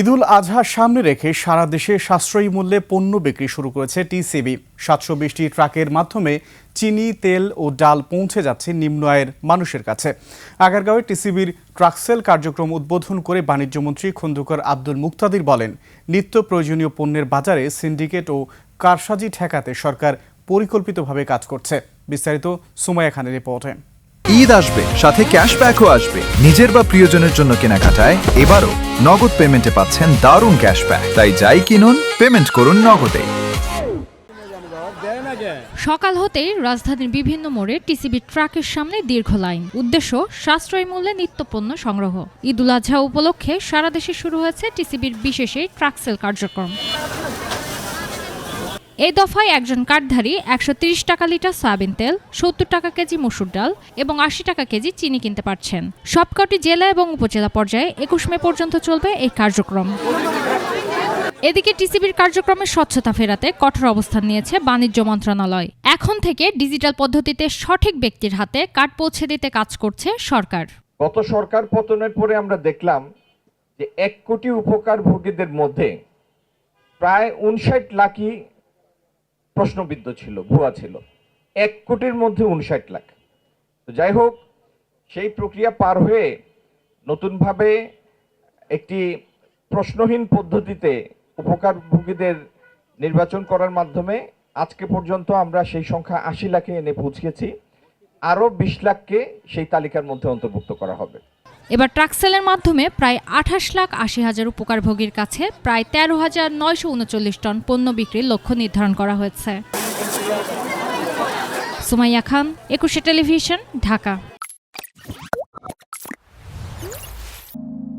ঈদুল আজহার সামনে রেখে সারা দেশে সাশ্রয়ী মূল্যে পণ্য বিক্রি শুরু করেছে টিসিবি। 720টি ট্রাকের মাধ্যমে চিনি, তেল ও ডাল পৌঁছে যাচ্ছে নিম্ন আয়ের মানুষের কাছে। আগারগাঁওয়ে টিসিবির ট্রাকসেল কার্যক্রম উদ্বোধন করে বাণিজ্যমন্ত্রী খন্দকার আব্দুল মুক্তাদির বলেন, নিত্য প্রয়োজনীয় পণ্যের বাজারে সিন্ডিকেট ও কারসাজি ঠেকাতে সরকার পরিকল্পিতভাবে কাজ করছে। বিস্তারিত সুমাইয়া খানের রিপোর্টে। ঈদ আসবে, সাথে ক্যাশব্যাকও আসবে। নিজের বা প্রিয়জনের জন্য কেনাকাটায় এবারও নগদ পেমেন্টে পাচ্ছেন দারুণ ক্যাশব্যাক। তাই যাই কিনুন, পেমেন্ট করুন নগদে। সকাল হতেই রাজধানীর বিভিন্ন মোড়ে টিসিবি ট্রাকের সামনে দীর্ঘ লাইন। উদ্দেশ্য সাশ্রয়ী মূল্যে নিত্যপণ্য সংগ্রহ। ঈদুল আজহা উপলক্ষে সারা দেশে শুরু হয়েছে টিসিবির বিশেষ এই ট্রাকসেল কার্যক্রম। এই দফায় একজন কার্ডধারী 130 টাকা লিটার সয়াবিন তেল, 70 টাকা কেজি মসুর ডাল এবং 80 টাকা কেজি চিনি কিনতে পারছেন। সবকটি জেলা এবং উপজেলা পর্যায়ে 21 মে পর্যন্ত চলবে এই কার্যক্রম। এদিকে টিসিবির কার্যক্রমে স্বচ্ছতা ফেরাতে কঠোর অবস্থান নিয়েছে বাণিজ্য মন্ত্রণালয়। এখন থেকে ডিজিটাল পদ্ধতিতে সঠিক ব্যক্তির হাতে কার্ড পৌঁছে দিতে কাজ করছে সরকার। গত সরকার পতনের পরে আমরা দেখলাম যে 1 কোটি উপকারভোগীদের মধ্যে প্রায় 59 লাখই প্রশ্নবিদ্ধ ছিল, ভুয়া ছিল। 1 কোটির মধ্যে 59 লাখ। তো যাই হোক, সেই প্রক্রিয়া পার হয়ে নতুনভাবে একটি প্রশ্নহীন পদ্ধতিতে উপকারভোগীদের নির্বাচন করার মাধ্যমে আজকে পর্যন্ত আমরা সেই সংখ্যা 80 লাখে এনে পৌঁছেছি। আরও 20 লাখকে সেই তালিকার মধ্যে অন্তর্ভুক্ত করা হবে। এবার ট্রাকসেলের মাধ্যমে প্রায় 28,80,000 উপকারভোগীর কাছে প্রায় 13,939 টন পণ্য বিক্রির লক্ষ্য নির্ধারণ করা হয়েছে। সুমাইয়া খান, 21 টেলিভিশন, ঢাকা।